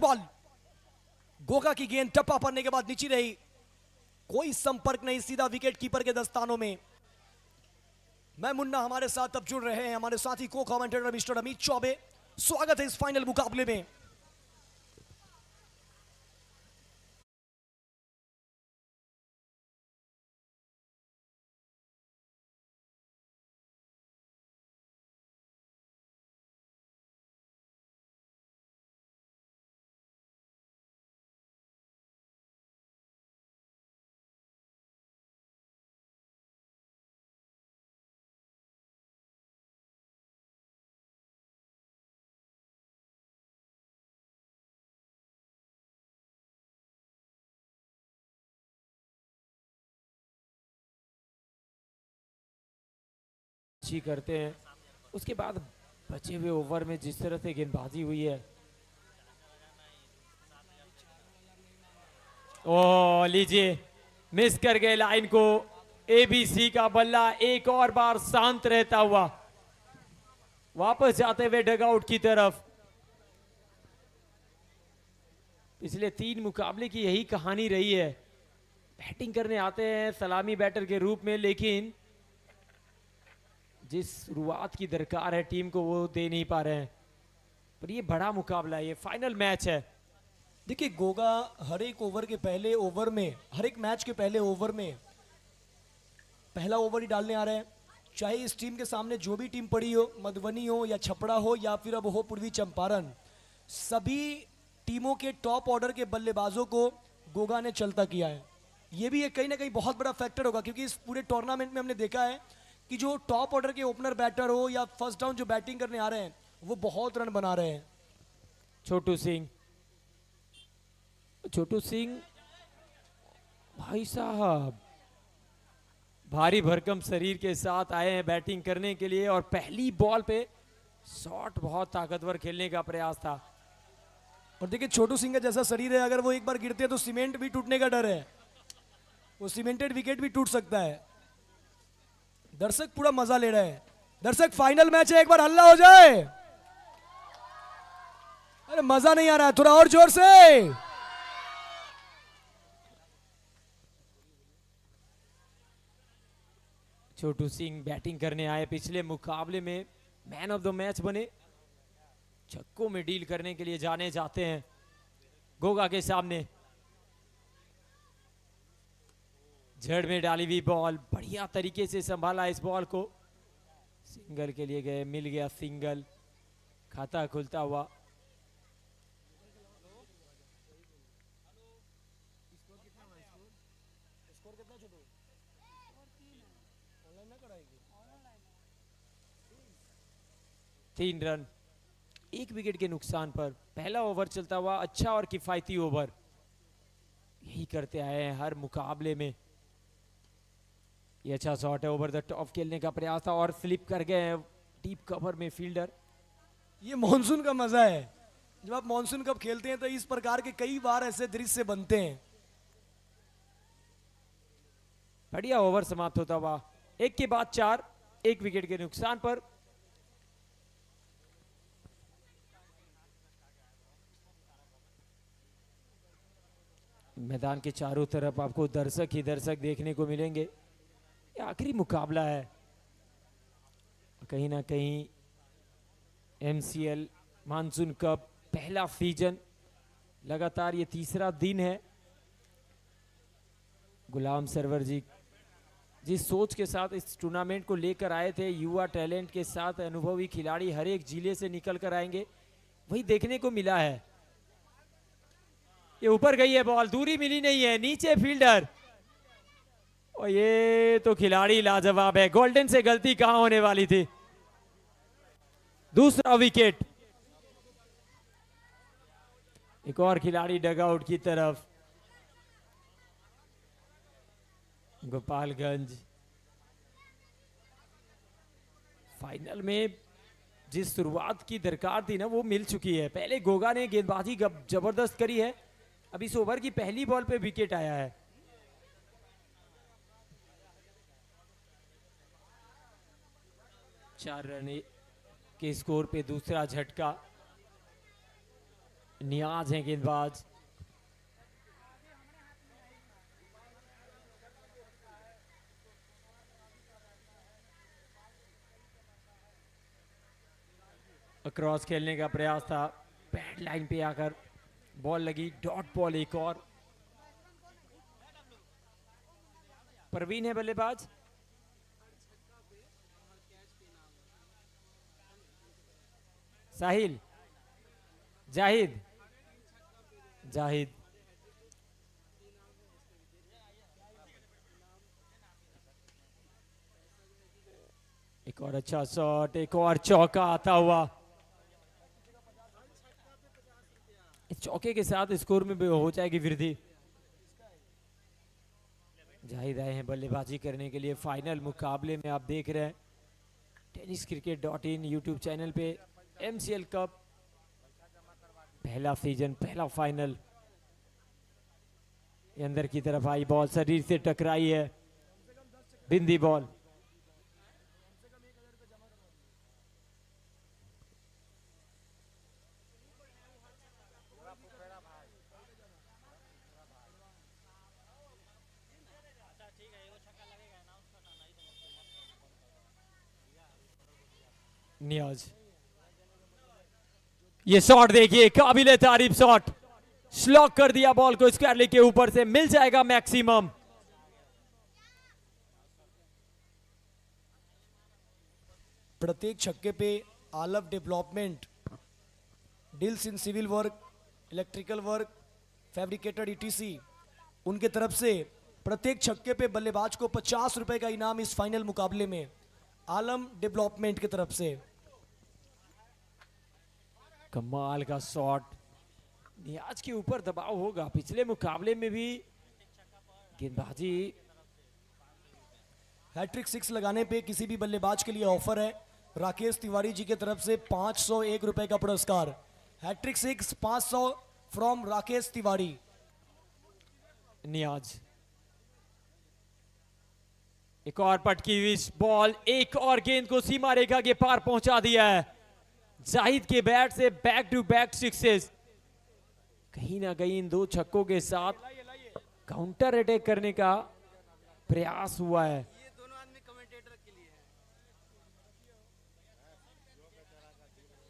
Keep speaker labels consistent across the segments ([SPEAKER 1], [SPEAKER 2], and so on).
[SPEAKER 1] Next ball, Goga की गेंद टप्पा पड़ने के बाद नीचे रही, कोई संपर्क नहीं, सीधा विकेट कीपर के दस्तानों में। मैं मुन्ना हमारे साथ अब जुड़ रहे हैं हमारे साथी को कमेंटेटर मिस्टर अमित चौबे। स्वागत है इस फाइनल मुकाबले में।
[SPEAKER 2] अच्छी करते हैं, उसके बाद बचे हुए ओवर में जिस तरह से गेंदबाजी हुई है, ओ लीजिए मिस कर गए लाइन को। एबीसी का बल्ला एक और बार शांत रहता हुआ वापस जाते हुए डगआउट की तरफ। पिछले 3 मुकाबले की यही कहानी रही है, बैटिंग करने आते हैं सलामी बैटर के रूप में, लेकिन जिस शुरुआत की दरकार है टीम को वो दे नहीं पा रहे हैं। पर ये बड़ा मुकाबला है, ये फाइनल मैच है।
[SPEAKER 1] देखिए गोगा हर एक ओवर के पहले ओवर में, हर एक मैच के पहले ओवर में पहला ओवर ही डालने आ रहे हैं। चाहे इस टीम के सामने जो भी टीम पड़ी हो, मधुबनी हो या छपड़ा हो या फिर अब हो पूर्वी चंपारण, सभी टीमों के टॉप ऑर्डर के बल्लेबाजों को गोगा ने चलता किया है। ये भी एक कहीं ना कहीं बहुत बड़ा फैक्टर होगा, क्योंकि इस पूरे टूर्नामेंट में हमने देखा है कि जो टॉप ऑर्डर के ओपनर बैटर हो या फर्स्ट डाउन जो बैटिंग करने आ रहे हैं वो बहुत रन बना रहे हैं।
[SPEAKER 2] छोटू सिंह भाई साहब भारी भरकम शरीर के साथ आए हैं बैटिंग करने के लिए, और पहली बॉल पे शॉट बहुत ताकतवर खेलने का प्रयास था।
[SPEAKER 1] और देखिए छोटू सिंह का जैसा शरीर है, अगर वो एक बार गिरते हैं तो सीमेंट भी टूटने का डर है, वो सीमेंटेड विकेट भी टूट सकता है। दर्शक पूरा मजा ले रहे हैं। दर्शक फाइनल मैच है, एक बार हल्ला हो जाए। अरे मजा नहीं आ रहा है, थोड़ा और जोर से।
[SPEAKER 2] छोटू सिंह बैटिंग करने आए, पिछले मुकाबले में मैन ऑफ द मैच बने, छक्कों में डील करने के लिए जाने जाते हैं गोगा के सामने। जड़ में डाली हुई बॉल, बढ़िया तरीके से संभाला इस बॉल को, सिंगल के लिए गए, मिल गया सिंगल, खाता खुलता हुआ। तीन रन 1 विकेट के नुकसान पर पहला ओवर चलता हुआ, अच्छा और किफायती ओवर, यही करते आए हैं हर मुकाबले में। ये अच्छा शॉट है, ओवर द टॉप खेलने का प्रयास था और स्लिप कर गए हैं डीप कवर में फील्डर।
[SPEAKER 1] ये मॉनसून का मजा है, जब आप मॉनसून कप खेलते हैं तो इस प्रकार के कई बार ऐसे दृश्य बनते हैं।
[SPEAKER 2] बढ़िया ओवर समाप्त होता हुआ, 1 के बाद 4, 1 विकेट के नुकसान पर। मैदान के चारों तरफ आपको दर्शक ही दर्शक देखने को मिलेंगे। ये आखिरी मुकाबला है, कहीं ना कहीं एमसीएल मानसून कप पहला सीजन, लगातार ये तीसरा दिन है। गुलाम सरवर जी जिस सोच के साथ इस टूर्नामेंट को लेकर आए थे, युवा टैलेंट के साथ अनुभवी खिलाड़ी हर एक जिले से निकल कर आएंगे, वही देखने को मिला है। ये ऊपर गई है बॉल, दूरी मिली नहीं है, नीचे फील्डर, और ये तो खिलाड़ी लाजवाब है। गोल्डन से गलती कहां होने वाली थी। दूसरा विकेट, एक और खिलाड़ी डगआउट की तरफ। गोपालगंज फाइनल में जिस शुरुआत की दरकार थी ना, वो मिल चुकी है। पहले गोगा ने गेंदबाजी जबरदस्त करी है, अब इस ओवर की पहली बॉल पे विकेट आया है। चार रन के स्कोर पे दूसरा झटका। नियाज हैं गेंदबाज। क्रॉस खेलने का प्रयास था, पैड लाइन पे आकर बॉल लगी, डॉट बॉल एक और। परवीन है बल्लेबाज। साहिल, जाहिद, जाहिद। एक और अच्छा शॉट, एक और चौका आता हुआ। इस चौके के साथ स्कोर में भी हो जाएगी वृद्धि। जाहिद आए हैं बल्लेबाजी करने के लिए फाइनल मुकाबले में। आप देख रहे हैं tenniscricket.in यूट्यूब चैनल पे MCL कप पहला सीजन, पहला फाइनल। ये अंदर की तरफ आई बॉल, शरीर से टकराई है, बिंदी बॉल। नियाज, ये शॉट देखिए, काबिले तारीफ शॉट, स्लॉक कर दिया बॉल को स्क्वायरली के ऊपर से, मिल जाएगा मैक्सिमम।
[SPEAKER 1] प्रत्येक छक्के पे Alam development deals in civil work, electrical work, fabricated ETC उनके तरफ से प्रत्येक छक्के पे बल्लेबाज को 50 रुपए का इनाम इस फाइनल मुकाबले में आलम डेवलपमेंट की तरफ से।
[SPEAKER 2] कमाल का शॉट, नियाज के ऊपर दबाव होगा। पिछले मुकाबले में भी गेंदबाजी।
[SPEAKER 1] हैट्रिक 6 लगाने पे किसी भी बल्लेबाज के लिए ऑफर है राकेश तिवारी जी की तरफ से 501 रुपए का पुरस्कार। Hattrick 6 500 from Rakesh Tiwari.
[SPEAKER 2] नियाज, एक और पटकी हुई बॉल, एक और गेंद को सीमा रेखा के पार पहुंचा दिया है। जाहिद के बैट से बैक टू बैक सिक्सेस। कहीं ना कहीं इन दो छक्कों के साथ काउंटर अटैक करने का प्रयास हुआ है।
[SPEAKER 3] ये दोनों आदमी कमेंटेटर के लिए है।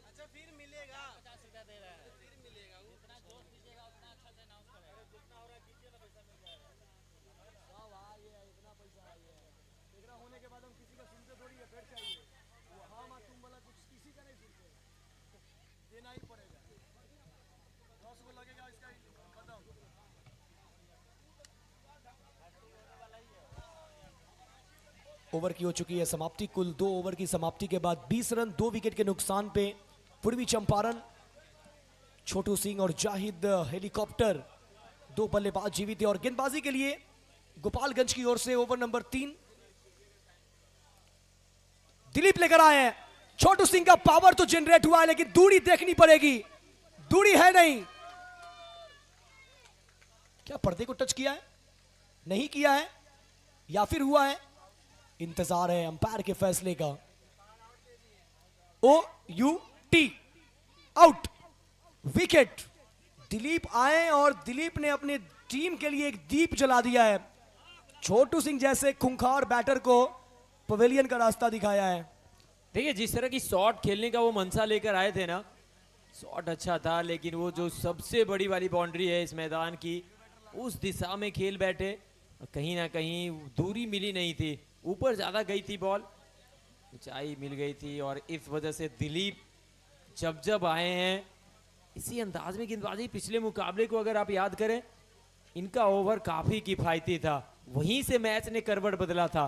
[SPEAKER 3] अच्छा फिर मिलेगा, 50 रुपया दे रहा है, फिर मिलेगा। जितना जोश दीजिएगा उतना अच्छा से अनाउंस करेगा। जितना हो रहा है कीजिए ना, पैसा मिल जाएगा। सब आ ये इतना पैसा आ ये एकरा होने के बाद हम किसी का सुनते थोड़ी है, फिर चाहिए वो हम तुम वाला कुछ किसी का नहीं सुनते, देना ही पड़ेगा। 10 को लगेगा इसका खत्म।
[SPEAKER 1] ओवर की हो चुकी है समाप्ति। कुल 2 ओवर की समाप्ति के बाद 20 रन 2 विकेट के नुकसान पे पूर्वी चंपारण, छोटू सिंह और जाहिद हेलीकॉप्टर 2 बल्लेबाज जीवित है। और गेंदबाजी के लिए गोपालगंज की ओर से ओवर नंबर 3 दिलीप लेकर आए हैं। छोटू सिंह का पावर तो जनरेट हुआ है लेकिन दूरी देखनी पड़ेगी, दूरी है नहीं। क्या पर्दे को टच किया है, नहीं किया है, या फिर हुआ है? इंतजार है अंपायर के फैसले का। OUT out, wicket. दिलीप आए और दिलीप ने अपने टीम के लिए एक दीप जला दिया है। छोटू सिंह जैसे खूंखार बैटर को पवेलियन का रास्ता दिखाया है।
[SPEAKER 2] देखिए जिस तरह की शॉट खेलने का वो मनसा लेकर आए थे ना, शॉट अच्छा था, लेकिन वो जो सबसे बड़ी वाली बाउंड्री है इस मैदान की, उस दिशा में खेल बैठे, कहीं ना कहीं दूरी मिली नहीं थी, ऊपर ज्यादा गई थी बॉल, ऊंचाई मिल गई थी। और इस वजह से दिलीप जब जब आए हैं इसी अंदाज में गेंदबाजी। पिछले मुकाबले को अगर आप याद करें, इनका ओवर काफी किफायती था, वहीं से मैच ने करवट बदला था।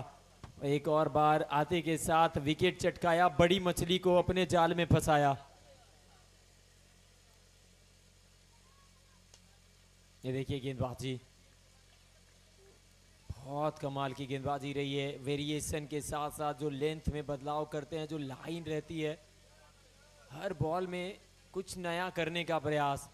[SPEAKER 2] एक और बार आते के साथ विकेट चटकाया, बड़ी मछली को अपने जाल में फंसाया। ये देखिए गेंदबाजी, बहुत कमाल की गेंदबाजी रही है। वेरिएशन के साथ साथ जो लेंथ में बदलाव करते हैं, जो लाइन रहती है, हर बॉल में कुछ नया करने का प्रयास।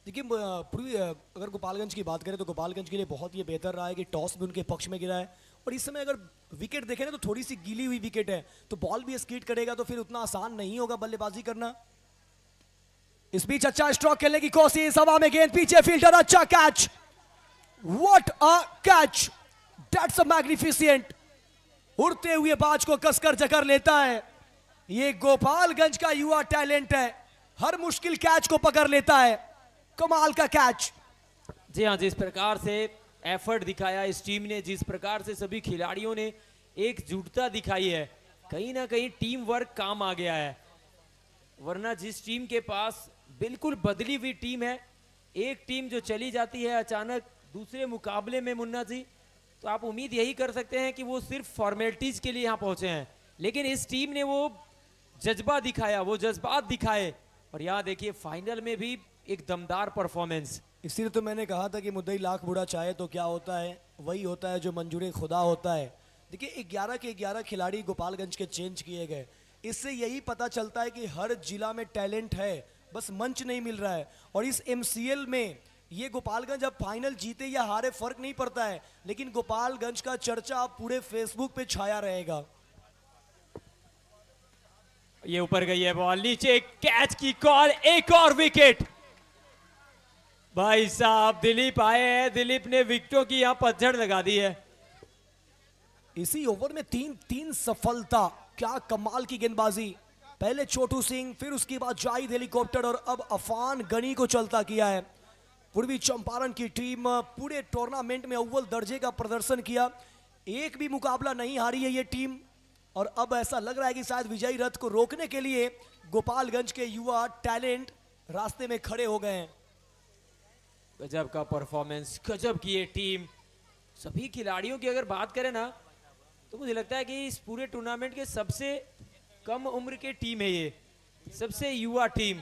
[SPEAKER 1] देखिए पूर्वी अगर गोपालगंज की बात करें तो गोपालगंज के लिए बहुत ही बेहतर रहा है कि टॉस भी उनके पक्ष में गिरा है। और इस समय अगर विकेट देखें ना तो थोड़ी सी गीली हुई विकेट है, तो बॉल भी स्कीट करेगा तो फिर उतना आसान नहीं होगा बल्लेबाजी करना। इस बीच अच्छा स्ट्रोक खेलने की कोशिश, हवा में गेंद, पीछे फील्डर, अच्छा catch, what a catch, that's a magnificent. उड़ते हुए बाज को कसकर जकड़ लेता है। ये गोपालगंज का युवा टैलेंट है, हर मुश्किल कैच को पकड़ लेता है। कमाल का कैच।
[SPEAKER 2] जी हाँ, जिस प्रकार से एफर्ट दिखाया इस टीम ने, जिस प्रकार से सभी खिलाड़ियों ने एकजुटता दिखाई है, कहीं ना कहीं टीम वर्क काम आ गया है। वरना जिस टीम के पास बिल्कुल बदली हुई टीम है, एक टीम जो चली जाती है अचानक दूसरे मुकाबले में मुन्ना जी, तो आप उम्मीद यही कर सकते हैं कि वो सिर्फ फॉर्मेलिटीज के लिए यहाँ पहुंचे हैं। लेकिन इस टीम ने वो जज्बा दिखाया, वो जज्बात दिखाए, और यहाँ देखिए फाइनल में भी एक दमदार परफॉर्मेंस।
[SPEAKER 1] इसीलिए तो मैंने कहा था कि मुद्दई लाख बुरा चाहे तो क्या होता है, वही होता है जो मंजूर खुदा होता है। देखिए 11 के 11 खिलाड़ी गोपालगंज के चेंज किए गए, इससे यही पता चलता है कि हर जिला में टैलेंट है, बस मंच नहीं मिल रहा है। और इस MCL में ये गोपालगंज अब फाइनल जीते या हारे फर्क नहीं पड़ता है, लेकिन गोपालगंज का चर्चा अब पूरे फेसबुक पे छाया रहेगा।
[SPEAKER 2] ये ऊपर गई है बॉल, नीचे कैच की कॉल, एक और विकेट। भाई साहब दिलीप आए हैं, दिलीप ने विकेटों की यहां पतझड़ लगा दी है।
[SPEAKER 1] इसी ओवर में तीन सफलता, क्या कमाल की गेंदबाजी। पहले छोटू सिंह, फिर उसके बाद जाहिद हेलीकॉप्टर, और अब अफान गनी को चलता किया है। पूर्वी चंपारण की टीम पूरे टूर्नामेंट में अव्वल दर्जे का प्रदर्शन किया, एक भी मुकाबला नहीं हारी है ये टीम। और अब ऐसा लग रहा है कि शायद विजयी रथ को रोकने के लिए गोपालगंज के युवा टैलेंट रास्ते में खड़े हो गए हैं।
[SPEAKER 2] गजब का परफॉर्मेंस, गजब की ये टीम। सभी खिलाड़ियों की अगर बात करें ना, तो मुझे लगता है कि इस पूरे टूर्नामेंट के सबसे कम उम्र के टीम है ये, सबसे युवा टीम।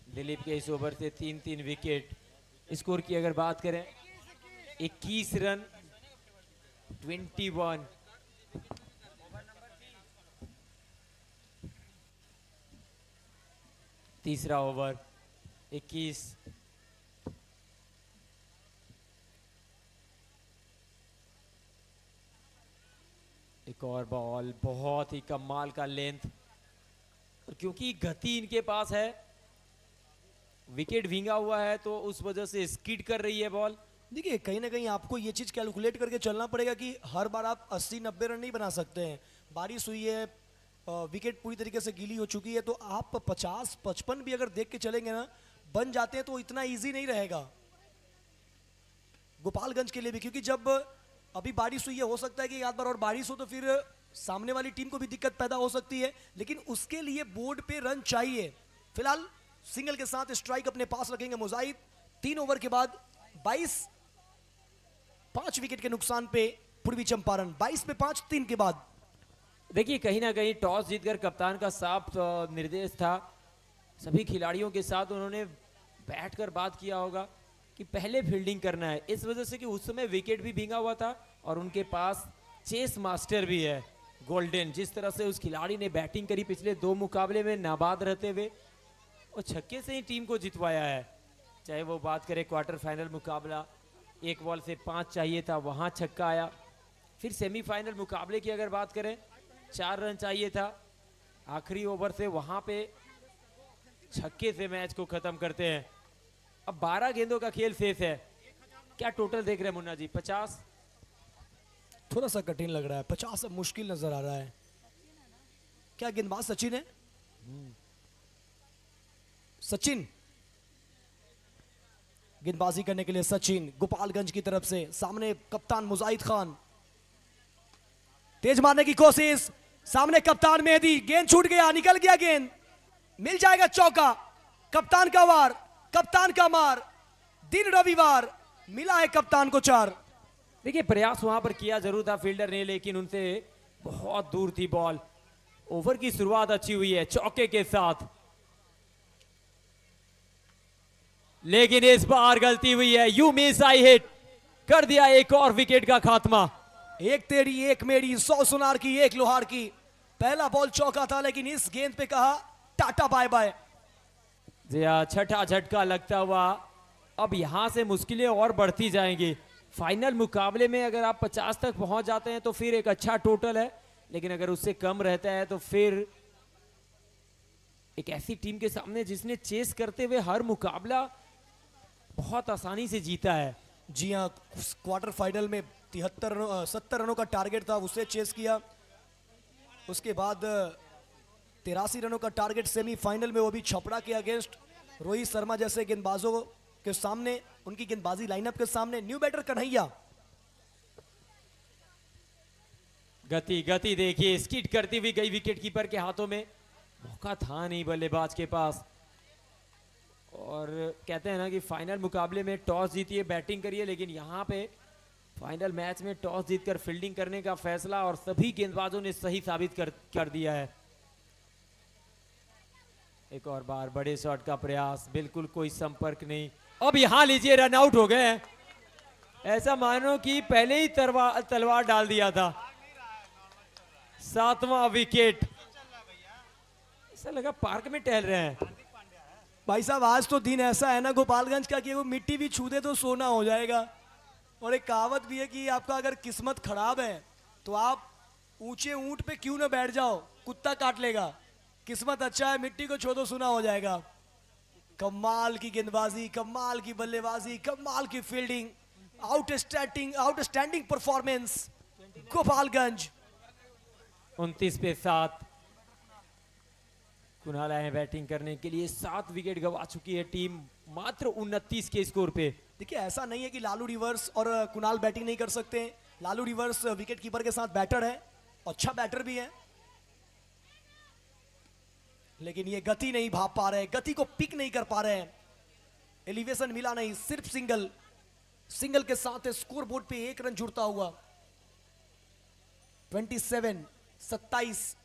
[SPEAKER 2] दिलीप के इस ओवर से 3 विकेट। स्कोर की अगर बात करें 21 रन 21। तीसरा ओवर 21। एक और बॉल, बहुत ही कमाल का लेंथ, और क्योंकि गति इनके पास है, विकेट भींगा हुआ है, तो उस वजह से स्किड कर रही है बॉल।
[SPEAKER 1] देखिए कहीं ना कहीं आपको ये चीज कैलकुलेट करके चलना पड़ेगा कि हर बार आप 80-90 रन नहीं बना सकते हैं। बारिश हुई है, विकेट पूरी तरीके से गीली हो चुकी है, तो आप 50-55 भी अगर देख के चलेंगे ना, बन जाते हैं, तो इतना इजी नहीं रहेगा गोपालगंज के लिए भी। क्योंकि जब अभी बारिश हुई है, हो सकता है कि एक बार और बारिश हो तो फिर सामने वाली टीम को भी दिक्कत पैदा हो सकती है, लेकिन उसके लिए बोर्ड पे रन चाहिए। फिलहाल सिंगल के साथ स्ट्राइक अपने पास रखेंगे मुजाहिद। 3 ओवर के बाद 5 विकेट के नुकसान पे पूर्वी चंपारण, 22 पे 5, 3 के बाद।
[SPEAKER 2] देखिए कहीं ना कहीं टॉस जीतकर कप्तान का साफ निर्देश था, सभी खिलाड़ियों के साथ उन्होंने बैठकर बात किया होगा कि पहले फील्डिंग करना है, इस वजह से कि उस समय विकेट भी भींगा हुआ था और उनके पास चेस मास्टर भी है गोल्डन। जिस तरह से उस खिलाड़ी ने बैटिंग करी पिछले 2 मुकाबले में नाबाद रहते हुए, और छक्के से ही टीम को जितवाया है। चाहे वो बात करें क्वार्टर फाइनल मुकाबला, 1 बॉल से 5 चाहिए था, वहां छक्का आया। फिर सेमीफाइनल मुकाबले की अगर बात करें, 4 रन चाहिए था, आखिरी ओवर से वहां पे छक्के से मैच को खत्म करते हैं। अब 12 गेंदों का खेल शेष है। क्या टोटल देख रहे हैं मुन्ना जी? 50।
[SPEAKER 1] थोड़ा सा कठिन लग रहा है, 50 अब मुश्किल नजर आ रहा है। क्या गेंदबाज सचिन है? सचिन गेंदबाजी करने के लिए, सचिन गोपालगंज की तरफ से। सामने कप्तान मुजाहिद खान, तेज मारने की कोशिश, सामने कप्तान मेहदी, गेंद छूट गया, निकल गया गेंद, मिल जाएगा चौका। कप्तान का वार, कप्तान का मार, दिन रविवार, मिला है कप्तान को 4।
[SPEAKER 2] देखिए प्रयास वहां पर किया जरूर था फील्डर ने, लेकिन उनसे बहुत दूर थी बॉल। ओवर की शुरुआत अच्छी हुई है चौके के साथ, लेकिन इस बार गलती हुई है। यू मिस आई हिट कर दिया एक और विकेट का खात्मा।
[SPEAKER 1] एक तेरी एक मेरी, 100 सुनार की 1 लोहार की। पहला बॉल चौका था, लेकिन इस गेंद पे कहा टाटा बाय बाय।
[SPEAKER 2] जी हाँ, छठा झटका लगता हुआ अब यहां से मुश्किलें और बढ़ती जाएंगी। फाइनल मुकाबले में अगर आप 50 तक पहुंच जाते हैं तो फिर एक अच्छा टोटल है, लेकिन अगर उससे कम रहता है तो फिर एक ऐसी टीम के सामने जिसने चेस करते हुए हर मुकाबला बहुत आसानी से जीता है।
[SPEAKER 1] जी हाँ, क्वार्टर फाइनल में 70 रनों का टारगेट था, उसे चेस किया। उसके बाद 83 रनों का टारगेट सेमीफाइनल में, वो भी छपरा के अगेंस्ट रोहित शर्मा जैसे गेंदबाजों के सामने, उनकी गेंदबाजी लाइनअप के सामने। न्यू बैटर कन्हैया,
[SPEAKER 2] गति गति देखिए, स्किड करती हुई गई विकेट कीपर के हाथों में। मौका था नहीं बल्लेबाज के पास। और कहते हैं ना कि फाइनल मुकाबले में टॉस जीतिए बैटिंग करिए, लेकिन यहाँ पे फाइनल मैच में टॉस जीतकर फील्डिंग करने का फैसला और सभी गेंदबाजों ने सही साबित कर दिया है। एक और बार बड़े शॉट का प्रयास, बिल्कुल कोई संपर्क नहीं। अब यहां लीजिए रन आउट हो गए हैं। ऐसा मानो कि पहले ही तलवार डाल दिया था। 7वां विकेट। ऐसा लगा पार्क में टहल रहे हैं।
[SPEAKER 1] भाई साहब आज तो दिन ऐसा है ना गोपालगंज का कि वो मिट्टी भी छू दे तो सोना हो जाएगा। और एक कहावत भी है कि आपका अगर किस्मत खराब है तो आप ऊंचे ऊंट पे क्यों ना बैठ जाओ, कुत्ता काट लेगा। किस्मत अच्छा है, मिट्टी को छू दो सोना हो जाएगा। कमाल की गेंदबाजी, कमाल की बल्लेबाजी, कमाल की फील्डिंग, आउटस्टैंडिंग परफॉर्मेंस गोपालगंज।
[SPEAKER 2] 29 पे 7 कुणाल आए हैं बैटिंग करने के लिए। 7 विकेट गवा चुकी है टीम मात्र 29 के स्कोर पे।
[SPEAKER 1] देखिए ऐसा नहीं है कि लालू रिवर्स और कुणाल बैटिंग नहीं कर सकते। लालू रिवर्स विकेट कीपर के साथ बैटर है, अच्छा बैटर भी है, लेकिन ये गति नहीं भाप पा रहे, गति को पिक नहीं कर पा रहे हैं। एलिवेशन मिला नहीं, सिर्फ सिंगल के साथ स्कोर बोर्ड पे 1 रन जुड़ता हुआ। 27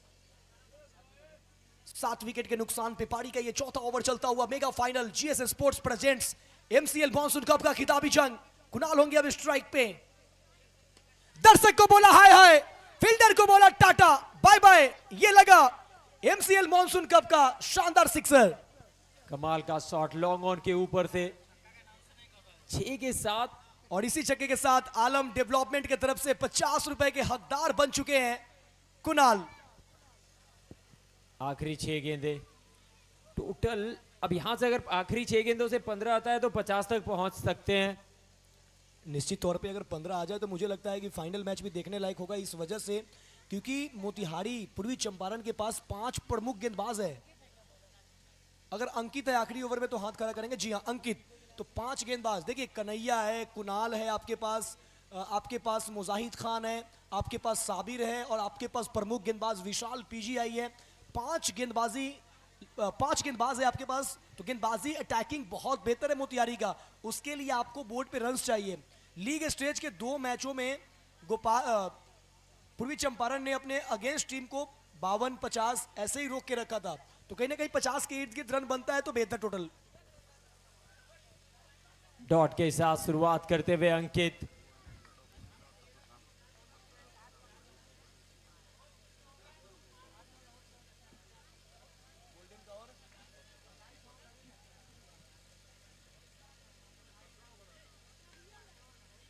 [SPEAKER 1] 7 विकेट के नुकसान पे पारी का ये चौथा ओवर चलता हुआ। Mega final GS sports presents MCL monsoon cup का खिताबी जंग। कुणाल होंगे अब स्ट्राइक पे। दर्शक को बोला हाय हाय, फील्डर को बोला टाटा बाय बाय। ये लगा एमसीएल मॉनसून कप का शानदार सिक्सर।
[SPEAKER 2] कमाल का शॉट लॉन्ग ऑन के ऊपर से 6 के साथ।
[SPEAKER 1] और इसी छक्के के साथ आलम डेवलपमेंट की तरफ से 50 रुपए के हकदार बन चुके हैं कुणाल।
[SPEAKER 2] आखिरी 6 गेंदे टोटल। अब यहां से अगर आखिरी 6 गेंदों से 15 आता है तो 50 तक पहुंच सकते हैं।
[SPEAKER 1] निश्चित तौर पे अगर 15 आ जाए तो मुझे लगता है कि फाइनल मैच भी देखने लायक होगा, इस वजह से क्योंकि मोतिहारी पूर्वी चंपारण के पास 5 प्रमुख गेंदबाज है। अगर अंकित है आखिरी ओवर में तो हाथ खड़ा करेंगे। जी हाँ अंकित, तो 5 गेंदबाज देखिए, कन्हैया है, कुणाल है आपके पास मुजाहिद खान है, आपके पास साबिर है और आपके पास प्रमुख गेंदबाज विशाल पीजीआई है। 5 गेंदबाज है आपके पास, तो गेंदबाजी अटैकिंग बहुत बेहतर है मोतिहारी का। उसके लिए आपको बोर्ड पे रन्स चाहिए। लीग स्टेज के 2 मैचों में पूर्वी चंपारण ने अपने अगेंस्ट टीम को 52-50 ऐसे ही रोक के रखा था, तो कहीं ना कहीं 50 के इर्द गिर्द रन बनता है तो बेहतर टोटल।
[SPEAKER 2] डॉट के साथ शुरुआत करते हुए अंकित।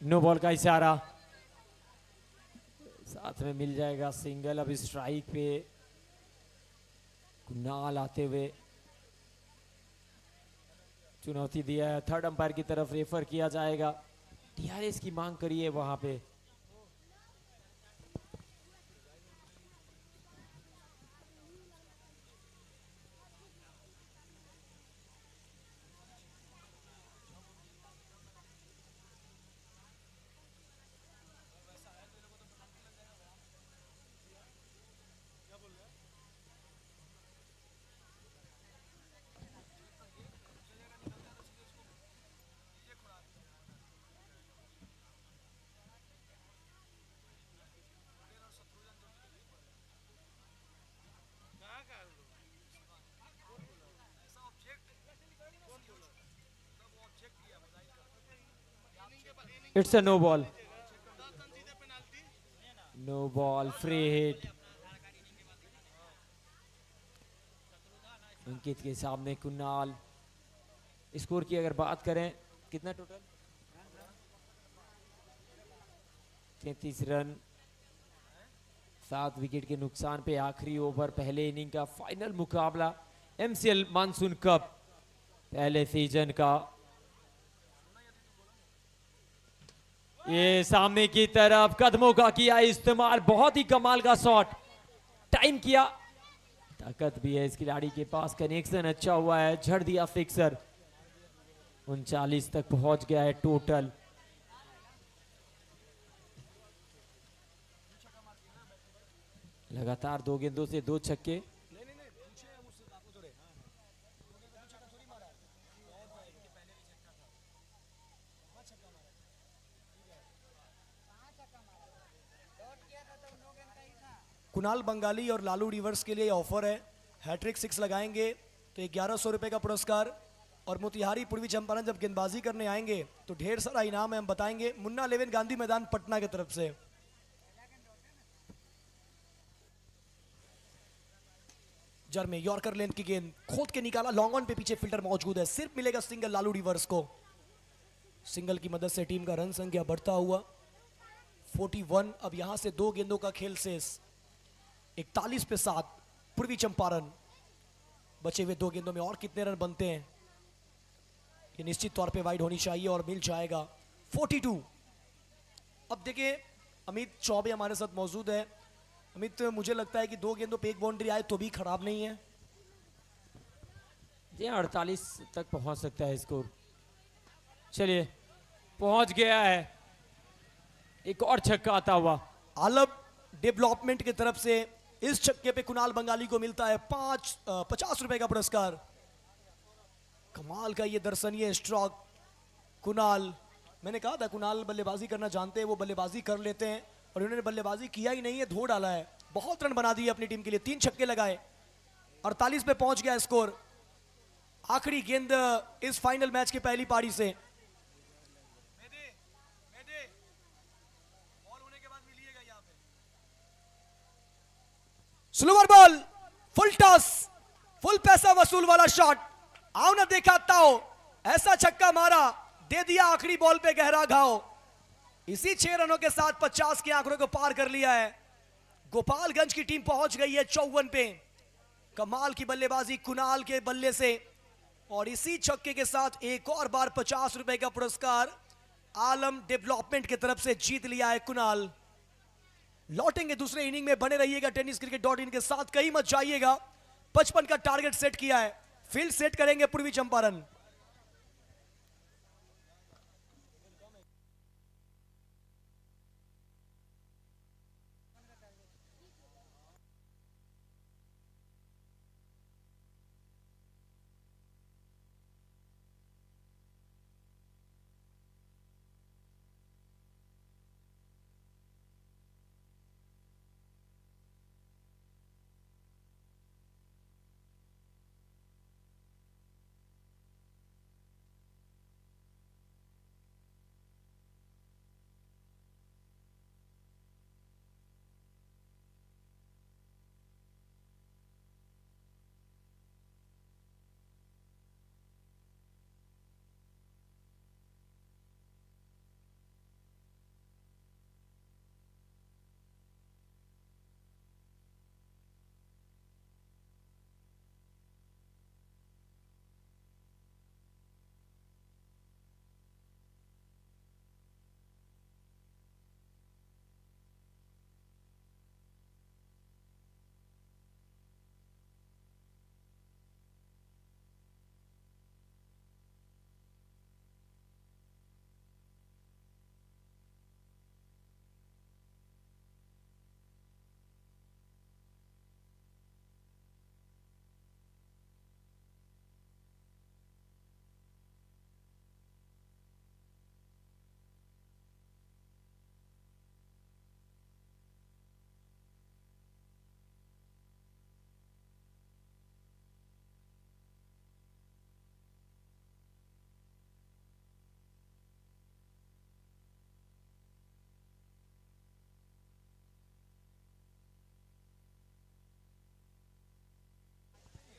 [SPEAKER 2] नो बॉल का इशारा, साथ में मिल जाएगा सिंगल। अब स्ट्राइक पे कुणाल आते हुए चुनौती दिया है, थर्ड अंपायर की तरफ रेफर किया जाएगा। डीआरएस की मांग करिए वहां पे। It's a no ball, no ball, free hit. Ankit के सामने कुणाल। स्कोर की अगर बात करें, कितना टोटल? 33 रन, 7 विकेट के नुकसान पे आखिरी ओवर पहले इनिंग का फाइनल मुकाबला एमसीएल मानसून कप पहले सीजन का। ये सामने की तरफ कदमों का किया इस्तेमाल, बहुत ही कमाल का शॉट, टाइम किया, ताकत भी है इस खिलाड़ी के पास, कनेक्शन अच्छा हुआ है, झड़ दिया फिक्सर, 39 तक पहुंच गया है टोटल। लगातार 2 गेंदों से 2 छक्के।
[SPEAKER 1] कुणाल बंगाली और लालू रिवर्स के लिए ऑफर है, हैट्रिक 6 लगाएंगे तो 1100 रुपए का पुरस्कार, और मोतिहारी पूर्वी चंपारण जब गेंदबाजी करने आएंगे तो ढेर सारा इनाम है, हम बताएंगे। मुन्ना 11 गांधी मैदान पटना की तरफ से। जर में यॉर्कर लेंथ की गेंद खोद के निकाला, लॉन्ग ऑन पे पीछे फील्डर मौजूद है, सिर्फ मिलेगा सिंगल लालू रिवर्स को। सिंगल की मदद से टीम का रन संख्या बढ़ता हुआ 41। अब यहां से 2 गेंदों का खेल शेष, 41 पे 7 पूर्वी चंपारण। बचे हुए 2 गेंदों में और कितने रन बनते हैं, ये निश्चित तौर पे वाइड होनी चाहिए और मिल जाएगा 42। अब देखिए अमित चौबे हमारे साथ मौजूद है। अमित, मुझे लगता है कि 2 गेंदों पे 1 बाउंड्री आए तो भी खराब नहीं है।
[SPEAKER 2] जी 48 तक पहुंच सकता है स्कोर। चलिए पहुंच गया है, एक और छक्का आता हुआ।
[SPEAKER 1] आलम डेवलपमेंट की तरफ से इस छक्के पे कुणाल बंगाली को मिलता है 50 रुपए का पुरस्कार। कमाल का ये दर्शनीय स्ट्रोक कुणाल, मैंने कहा था कुणाल बल्लेबाजी करना जानते हैं, वो बल्लेबाजी कर लेते हैं, और उन्होंने बल्लेबाजी किया ही नहीं है, धो डाला है। बहुत रन बना दिए अपनी टीम के लिए, 3 छक्के लगाए, 48 पे पहुंच गया स्कोर। आखिरी गेंद इस फाइनल मैच की पहली पारी से। Slower ball, full toss, full पैसा वसूल वाला शॉट। आओ ना देखा ताओ, ऐसा छक्का मारा, दे दिया आखिरी बॉल पे गहरा घाव। इसी 6 रनों के साथ 50 के आंकड़ों को पार कर लिया है। गोपालगंज की टीम पहुंच गई है 54 पे। कमाल की बल्लेबाजी कुणाल के बल्ले से, और इसी छक्के के साथ एक और बार 50 रुपए का पुरस्कार आलम डेवलपमेंट की तरफ से जीत लिया है कुणाल। लौटेंगे दूसरे इनिंग में, बने रहिएगा tenniscricket.in के साथ, कहीं मत जाइएगा। 55 का टारगेट सेट किया है, फील्ड सेट करेंगे पूर्वी चंपारण।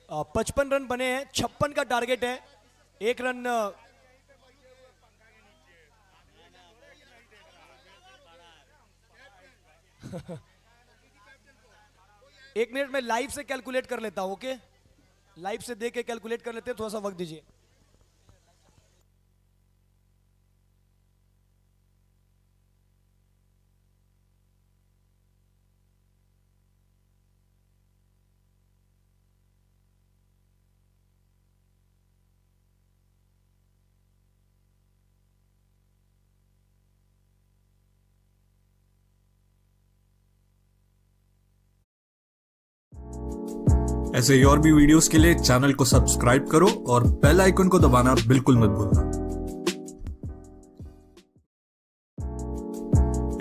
[SPEAKER 1] और 55 रन बने हैं, 56 का टारगेट है, 1 रन एक मिनट में लाइव से कैलकुलेट कर लेता हूं, ओके? लाइव से देख के कैलकुलेट कर लेते हैं, थोड़ा सा वक्त दीजिए।
[SPEAKER 4] ऐसे ही और भी वीडियोस के लिए चैनल को सब्सक्राइब करो और बेल आइकन को दबाना बिल्कुल मत भूलना।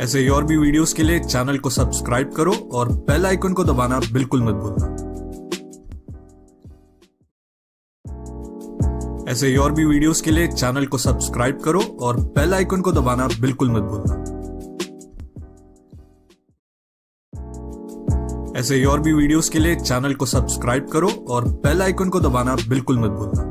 [SPEAKER 4] ऐसे ही और भी वीडियोस के लिए चैनल को सब्सक्राइब करो और बेल आइकन को दबाना बिल्कुल मत भूलना। ऐसे ही और भी वीडियोस के लिए चैनल को सब्सक्राइब करो और बेल आइकन को दबाना बिल्कुल मत भूलना। ऐसे ही और भी वीडियोस के लिए चैनल को सब्सक्राइब करो और बेल आइकन को दबाना बिल्कुल मत भूलना।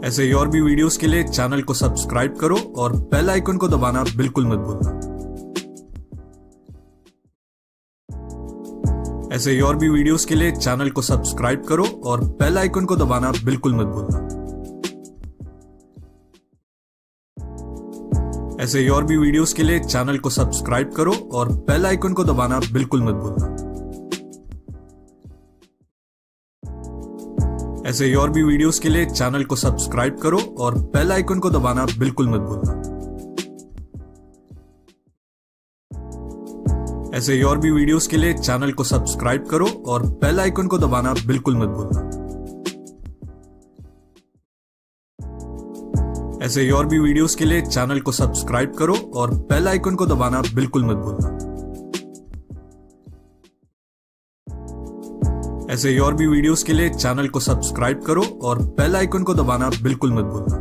[SPEAKER 4] ऐसे ही और भी वीडियोस के लिए चैनल को सब्सक्राइब करो और बेल आइकन को दबाना बिल्कुल मत भूलना। ऐसे ही और भी वीडियोस के लिए चैनल को सब्सक्राइब करो और बेल आइकन को दबाना बिल्कुल मत भूलना। ऐसे ही और भी वीडियोस के लिए चैनल को सब्सक्राइब करो और बेल आइकन को दबाना बिल्कुल मत भूलना। ऐसे ही और भी वीडियोस के लिए चैनल को सब्सक्राइब करो और बेल आइकन को दबाना बिल्कुल मत भूलना। ऐसे ही और भी वीडियोस के लिए चैनल को सब्सक्राइब करो और बेल आइकन को दबाना बिल्कुल मत भूलना। ऐसे ही और भी वीडियोस के लिए चैनल को सब्सक्राइब करो और बेल आइकन को दबाना बिल्कुल मत भूलना।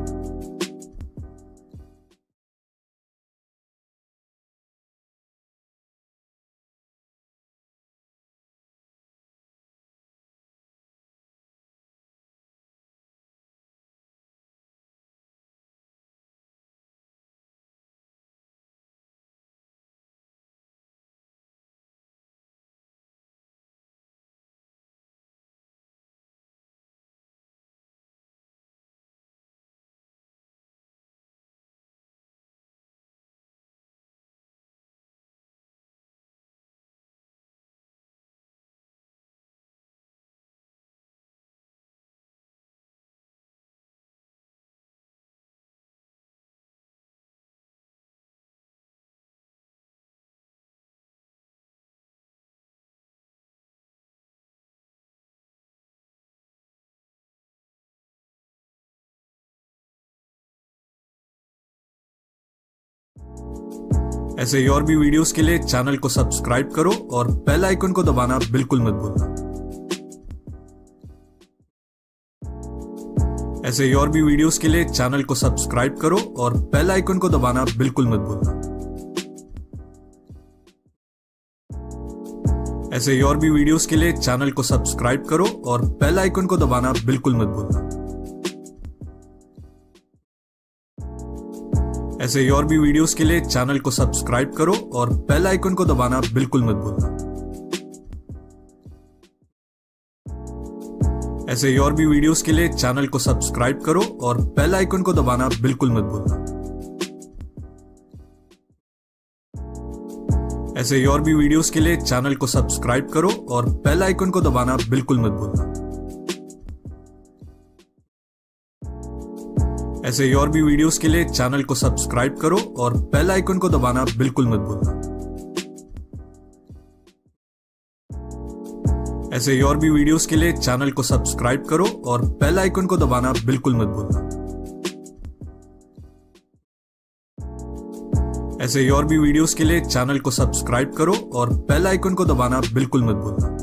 [SPEAKER 4] ऐसे ही और भी वीडियोस के लिए चैनल को सब्सक्राइब करो और बेल आइकन को दबाना बिल्कुल मत भूलना। ऐसे ही और भी वीडियोस के लिए चैनल को सब्सक्राइब करो और बेल आइकन को दबाना बिल्कुल मत भूलना। ऐसे ही और भी वीडियोस के लिए चैनल को सब्सक्राइब करो और बेल आइकन को दबाना बिल्कुल मत भूलना। ऐसे ही और भी वीडियोस के लिए चैनल को सब्सक्राइब करो और बेल आइकन को दबाना बिल्कुल मत भूलना। ऐसे ही और भी वीडियोस के लिए चैनल को सब्सक्राइब करो और बेल आइकन को दबाना बिल्कुल मत भूलना। ऐसे ही और भी वीडियोस के लिए चैनल को सब्सक्राइब करो और बेल आइकन को दबाना बिल्कुल मत भूलना। ऐसे ही और भी वीडियोस के लिए चैनल को सब्सक्राइब करो और बेल आइकन को दबाना बिल्कुल मत भूलना। ऐसे ही और भी वीडियोस के लिए चैनल को सब्सक्राइब करो और बेल आइकन को दबाना बिल्कुल मत भूलना। ऐसे ही और भी वीडियोस के लिए चैनल को सब्सक्राइब करो और बेल आइकन को दबाना बिल्कुल मत भूलना। ऐसे ही और भी वीडियोस के लिए चैनल को सब्सक्राइब करो और बेल आइकन को दबाना बिल्कुल मत भूलना।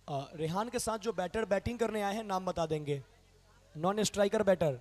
[SPEAKER 1] रेहान के साथ जो बैटर बैटिंग करने आए हैं नाम बता देंगे, नॉन स्ट्राइकर बैटर।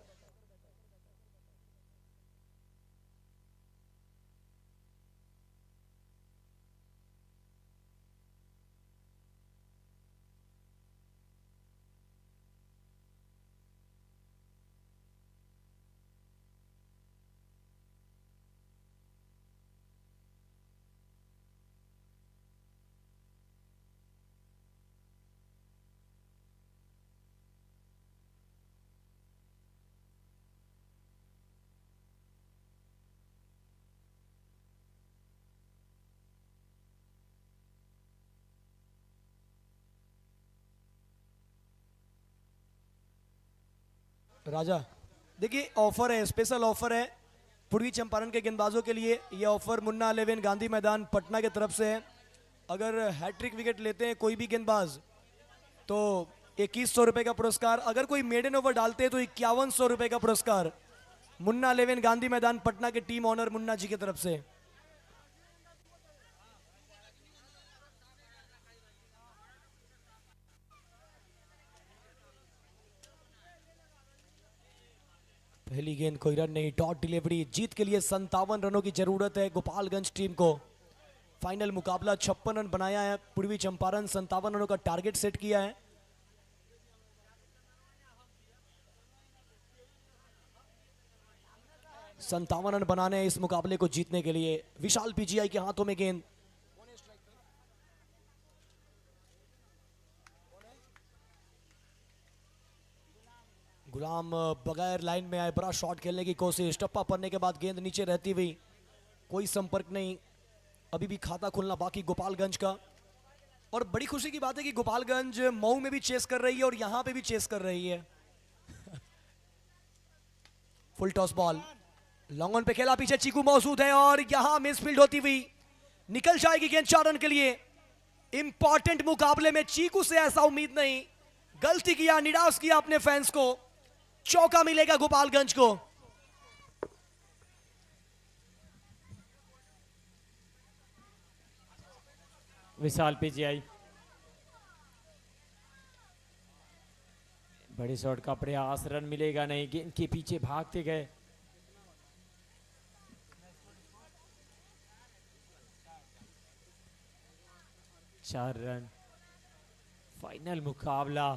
[SPEAKER 1] राजा देखिए, ऑफर है, स्पेशल ऑफर है पूर्वी चंपारण के गेंदबाजों के लिए। ये ऑफर मुन्ना 11 गांधी मैदान पटना की तरफ से है। अगर हैट्रिक विकेट लेते हैं कोई भी गेंदबाज तो 2100 रुपए का पुरस्कार, अगर कोई मेडन ओवर डालते हैं तो 5100 रुपए का पुरस्कार मुन्ना 11 गांधी मैदान पटना के टीम ऑनर मुन्ना जी की तरफ से। पहली गेंद कोई रन नहीं, डॉट डिलीवरी। जीत के लिए 57 रनों की जरूरत है गोपालगंज टीम को। फाइनल मुकाबला 56 रन बनाया है पूर्वी चंपारण, 57 रनों का टारगेट सेट किया है। संतावन रन बनाने हैं इस मुकाबले को जीतने के लिए। विशाल पीजीआई के हाथों में गेंद। गुलाम बगैर लाइन में आए, बड़ा शॉट खेलने की कोशिश, टप्पा पड़ने के बाद गेंद नीचे रहती हुई, कोई संपर्क नहीं। अभी भी खाता खुलना बाकी गोपालगंज का। और बड़ी खुशी की बात है कि गोपालगंज मऊ में भी चेस कर रही है और यहां पे भी चेस कर रही है। Full toss ball, long on पे खेला, पीछे चीकू मौजूद है और यहां मिसफील्ड होती हुई निकल जाएगी गेंद 4 रन के लिए। इंपॉर्टेंट मुकाबले में चीकू से ऐसा उम्मीद नहीं, गलती किया, निराश किया अपने फैंस को। चौका मिलेगा गोपालगंज को।
[SPEAKER 2] विशाल पीजीआई बड़े शॉट का प्रयास, रन मिलेगा नहीं, गेंद के पीछे भागते गए। चार रन। फाइनल मुकाबला,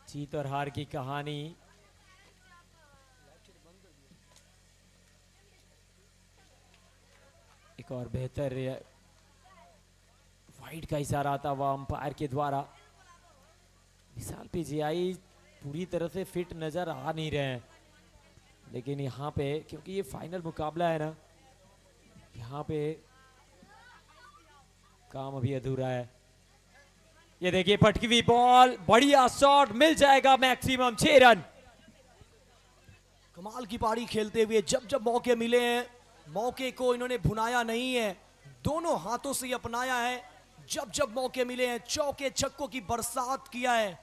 [SPEAKER 2] जीत और हार की कहानी। एक और बेहतर वाइड का इशारा आता हुआ अंपायर के द्वारा। विशाल पीजीआई पूरी तरह से फिट नजर आ नहीं रहे हैं, लेकिन यहाँ पे क्योंकि ये फाइनल मुकाबला है ना, यहाँ पे काम अभी अधूरा है। ये देखिए पटकी हुई बॉल, बढ़िया शॉट, मिल जाएगा मैक्सिमम 6 रन।
[SPEAKER 1] कमाल की पारी खेलते हुए जब जब मौके मिले हैं, मौके को इन्होंने भुनाया नहीं है, दोनों हाथों से अपनाया है। जब जब मौके मिले हैं चौके छक्कों की बरसात किया है।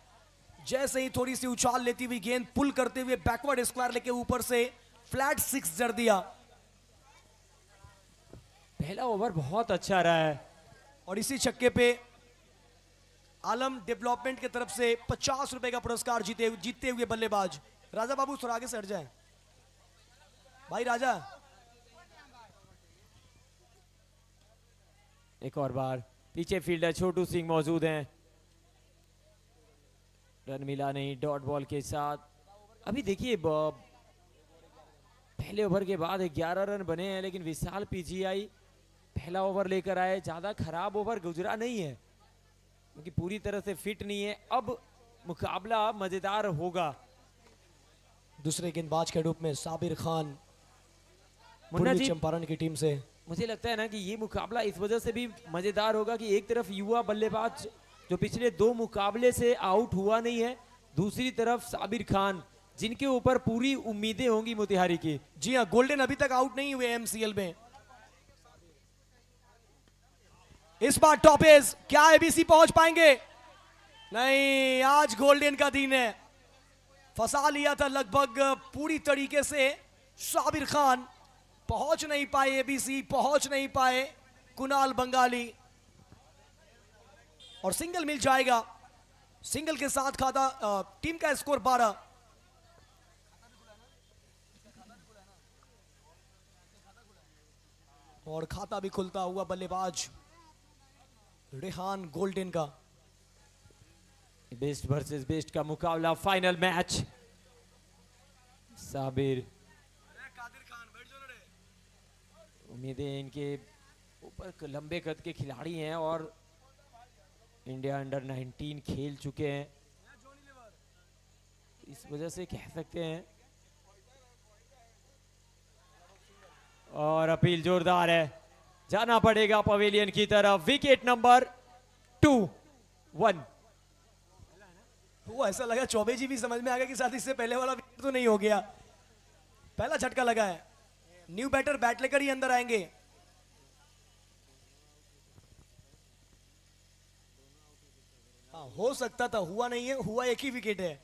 [SPEAKER 1] जैसे ही थोड़ी सी उछाल लेती हुई गेंद पुल करते हुए बैकवर्ड स्क्वायर लेके ऊपर से फ्लैट 6 जड़ दिया।
[SPEAKER 2] पहला ओवर बहुत अच्छा रहा है
[SPEAKER 1] और इसी छक्के पे आलम डेवलपमेंट की तरफ से 50 रुपए का पुरस्कार जीतते हुए बल्लेबाज। राजा बाबू थोड़ा आगे से हट जाए भाई। राजा
[SPEAKER 2] एक और बार पीछे फील्डर छोटू सिंह मौजूद हैं, रन मिला नहीं डॉट बॉल के साथ। अभी देखिए पहले ओवर के बाद 11 रन बने हैं, लेकिन विशाल पीजीआई पहला ओवर लेकर आए, ज्यादा खराब ओवर गुजरा नहीं है क्योंकि पूरी तरह से फिट नहीं है। अब मुकाबला मजेदार होगा।
[SPEAKER 1] दूसरे गेंदबाज के रूप में साबिर खान
[SPEAKER 2] मुन्ना
[SPEAKER 1] पूर्वी
[SPEAKER 2] जी,
[SPEAKER 1] चंपारण की टीम से।
[SPEAKER 2] मुझे लगता है ना कि ये मुकाबला इस वजह से भी मजेदार होगा कि एक तरफ युवा बल्लेबाज जो पिछले 2 मुकाबले से आउट हुआ नहीं है, दूसरी तरफ साबिर खान जिनके ऊपर पूरी उम्मीदें होंगी मोतिहारी की।
[SPEAKER 1] जी हाँ, गोल्डन अभी तक आउट नहीं हुए एमसीएल में। इस बार टॉपेज क्या एबीसी पहुंच पाएंगे? नहीं, आज गोल्डन का दिन है। फंसा लिया था लगभग पूरी तरीके से साबिर खान, पहुंच नहीं पाए एबीसी, पहुंच नहीं पाए कुणाल बंगाली। और सिंगल मिल जाएगा। सिंगल के साथ खाता टीम का स्कोर 12। और खाता भी खुलता हुआ बल्लेबाज रेहान गोल्डन का।
[SPEAKER 2] बेस्ट वर्सेस बेस्ट का मुकाबला, फाइनल मैच। साबिर, उम्मीद है इनके ऊपर लंबे कद के खिलाड़ी हैं और इंडिया अंडर 19 खेल चुके हैं, इस वजह से कह सकते हैं। और अपील जोरदार है, जाना पड़ेगा पवेलियन की तरफ। Wicket number 2-1।
[SPEAKER 1] वो ऐसा लगा चौबे जी भी समझ में आ गया कि साथ इससे पहले वाला विकेट तो नहीं हो गया। पहला झटका लगा है। न्यू बैटर बैट लेकर ही अंदर आएंगे। हाँ, हो सकता था, हुआ नहीं है, हुआ एक ही विकेट है।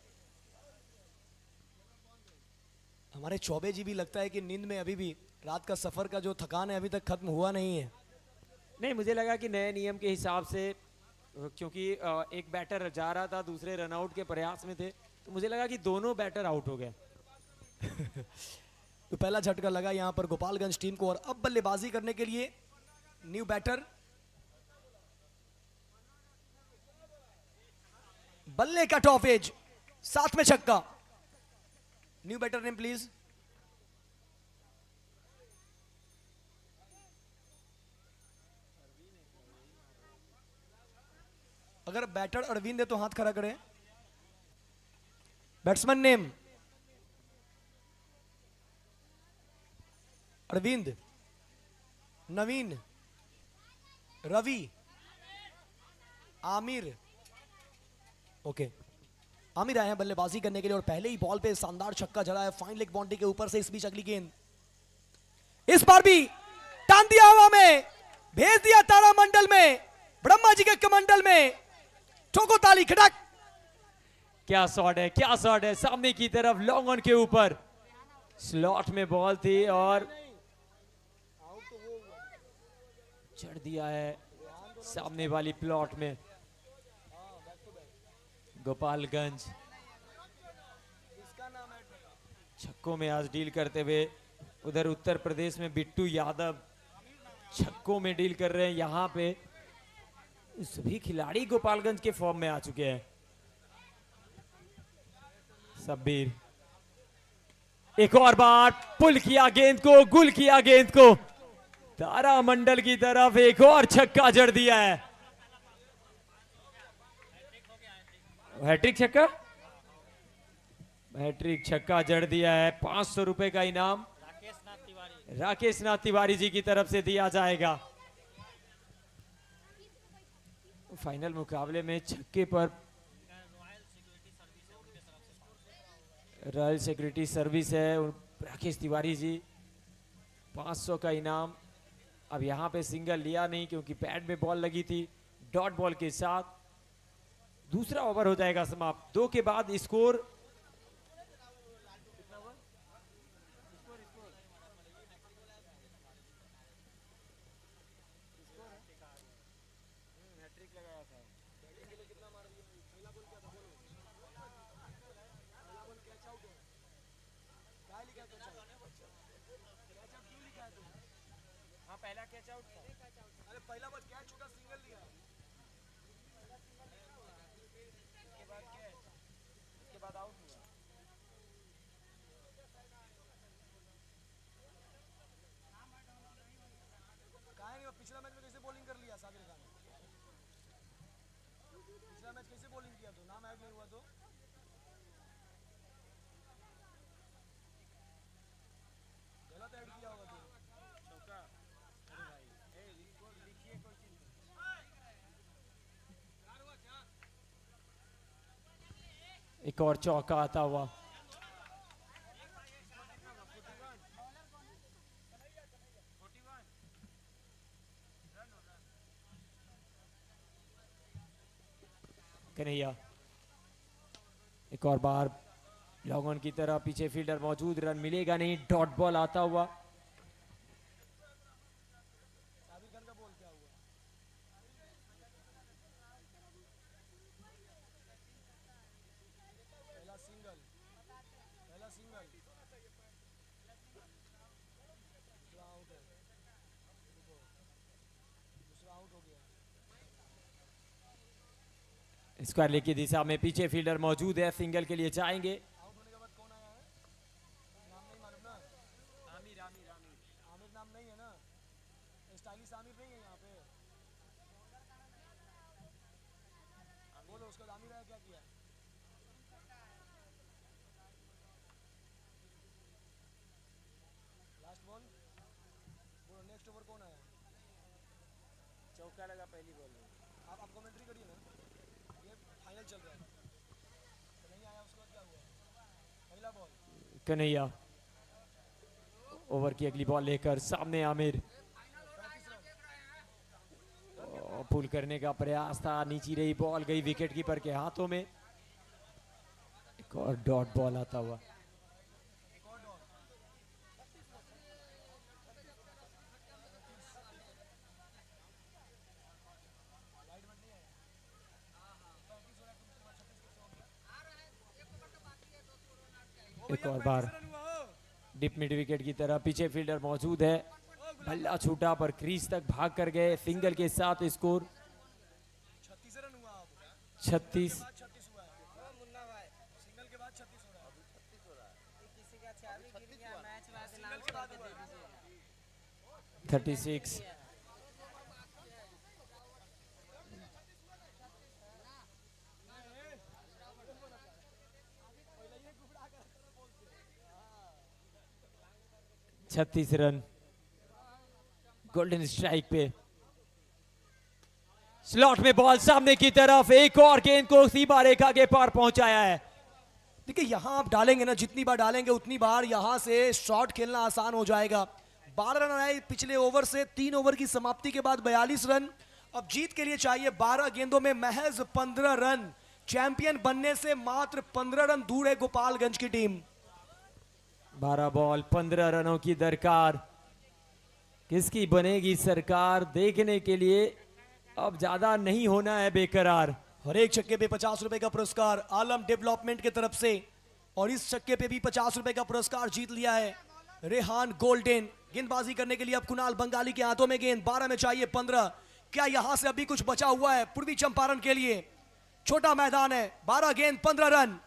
[SPEAKER 1] हमारे चौबे जी भी लगता है कि नींद में अभी भी, रात का सफर का जो थकान है अभी तक खत्म हुआ नहीं है।
[SPEAKER 2] नहीं, मुझे लगा कि नए नियम के हिसाब से, क्योंकि एक बैटर जा रहा था, दूसरे रनआउट के प्रयास में थे, तो मुझे लगा कि दोनों बैटर आउट हो गए।
[SPEAKER 1] तो पहला झटका लगा यहां पर गोपालगंज टीम को। और अब बल्लेबाजी करने के लिए न्यू बैटर, बल्ले का टॉप एज, साथ में छक्का। New batter name please. अगर बैटर अरविंद है तो हाथ खड़ा करें। Batsman name Arvind, Naveen, Ravi, Aamir. Okay, Aamir आए हैं बल्लेबाजी करने के लिए और पहले ही बॉल पे शानदार छक्का जड़ा है फाइन लेग बाउंड्री के ऊपर से। इस बीच अगली गेंद, इस बार भी टान दिया हवा में, भेज दिया तारामंडल में, ब्रह्मा जी के कमंडल में। ठोको ताली, खटक।
[SPEAKER 2] क्या शॉट है, क्या शॉट है, सामने की तरफ लॉन्ग ऑन के ऊपर। स्लॉट में बॉल थी और चढ़ दिया है सामने वाली प्लॉट में। गोपालगंज छक्कों में आज डील करते हुए, उधर उत्तर प्रदेश में बिट्टू यादव छक्कों में डील कर रहे हैं। यहां पे सभी खिलाड़ी गोपालगंज के फॉर्म में आ चुके हैं। सबीर एक और बार पुल किया गेंद को, गुल किया गेंद को, तारामंडल की तरफ एक और छक्का जड़ दिया है। हैट्रिक छक्का, हैट्रिक छक्का जड़ दिया है। 500 रुपए का इनाम राकेश नाथ तिवारी जी की तरफ से दिया जाएगा। फाइनल मुकाबले में छक्के पर रॉयल सिक्योरिटी सर्विस है राकेश तिवारी जी, 500 का इनाम। अब यहां पे सिंगल लिया नहीं क्योंकि पैड में बॉल लगी थी। डॉट बॉल के साथ दूसरा ओवर हो जाएगा समाप्त। 2 के बाद स्कोर
[SPEAKER 3] पहला कैच आउट था।
[SPEAKER 1] अरे पहला बॉल कैच छूटा, सिंगल लिया।
[SPEAKER 3] इसके बाद कैच, इसके बाद आउट हुआ।
[SPEAKER 1] पिछला मैच में कैसे बॉलिंग कर लिया साबिर खान? पिछला मैच कैसे बॉलिंग किया? तो नाम ऐड नहीं हुआ तो गलत ऐड किया होगा तो।
[SPEAKER 3] चौका। अरे भाई, इसको लिखिए कोई चीज।
[SPEAKER 2] एक और चौका आता हुआ। कन्हैया एक और बार लॉन्ग ऑन की तरह, पीछे फील्डर मौजूद, रन मिलेगा नहीं। डॉट बॉल आता हुआ।
[SPEAKER 1] साबिर खान का बॉल क्या हुआ?
[SPEAKER 2] स्क्वायर लेग की दिशा में पीछे फील्डर मौजूद है, सिंगल के लिए जाएंगे।
[SPEAKER 1] आमिर नाम नहीं है ना, स्टाइलिश आमिर नहीं है यहाँ पे। बोलो उसका आमिर आया क्या किया? लास्ट बॉल बोलो, नेक्स्ट ओवर कौन आया?
[SPEAKER 2] चौका लगा पहली बॉल में।
[SPEAKER 1] आप कमेंट्री करिए ना, ये फाइनल चल रहा है तो नहीं आया, उसके बाद क्या हुआ? पहला बॉल
[SPEAKER 2] कन्हैया ओवर की अगली बॉल लेकर सामने आमिर, पुल करने का प्रयास था, नीचे रही बॉल गई विकेट कीपर के हाथों में। एक और डॉट बॉल आता हुआ। एक और बार डिप मिड विकेट की तरफ पीछे फील्डर मौजूद है, बल्ला छूटा पर क्रीज तक भाग कर गए। सिंगल के साथ स्कोर
[SPEAKER 1] 36 रन हुआ। अब
[SPEAKER 2] 36।
[SPEAKER 1] 36 हुआ है मुन्ना भाई, सिंगल के बाद 36 हो रहा है।
[SPEAKER 3] किसी का 40 गिर गया मैच बाद लाल के बाद दे दीजिए।
[SPEAKER 2] 36। छत्तीस रन गोल्डन स्ट्राइक पे। स्लॉट में बॉल सामने की तरफ, एक और गेंद को सीमा रेखा के पार पहुंचाया है।
[SPEAKER 1] देखिए यहाँ आप डालेंगे ना, जितनी बार डालेंगे उतनी बार यहाँ से शॉट खेलना आसान हो जाएगा। 12 रन आए पिछले ओवर से, 3 ओवर की समाप्ति के बाद 42 रन। अब जीत के लिए चाहिए 12 गेंदों में महज 15 रन। चैंपियन बनने से मात्र 15 रन दूर है गोपालगंज की टीम।
[SPEAKER 2] 12 बॉल 15 रनों की दरकार, किसकी बनेगी सरकार देखने के लिए अब ज्यादा नहीं होना है बेकरार।
[SPEAKER 1] हर एक छक्के पे 50 रुपए का पुरस्कार आलम डेवलपमेंट की तरफ से, और इस छक्के पे भी 50 रुपए का पुरस्कार जीत लिया है रेहान गोल्डन। गेंदबाजी करने के लिए अब कुणाल बंगाली के हाथों में गेंद, 12 में चाहिए 15। क्या यहां से अभी कुछ बचा हुआ है पूर्वी चंपारण के लिए? छोटा मैदान है, 12 गेंद 15 रन।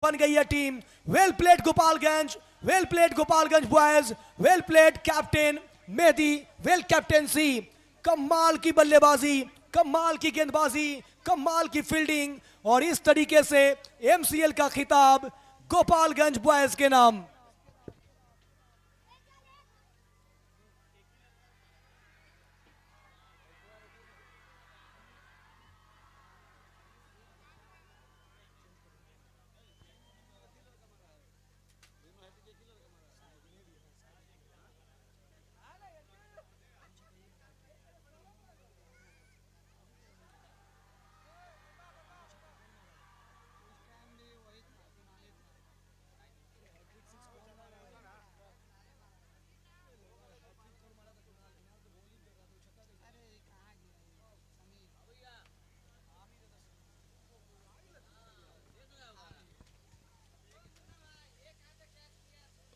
[SPEAKER 1] बन गई है team. Well played Gopalganj, well played Gopalganj boys, well played captain Mehdi, well captaincy. कमाल की बल्लेबाजी, कमाल की गेंदबाजी, कमाल की फील्डिंग, और इस तरीके से एमसीएल का खिताब गोपालगंज बॉयज के नाम।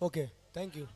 [SPEAKER 1] Okay, thank you.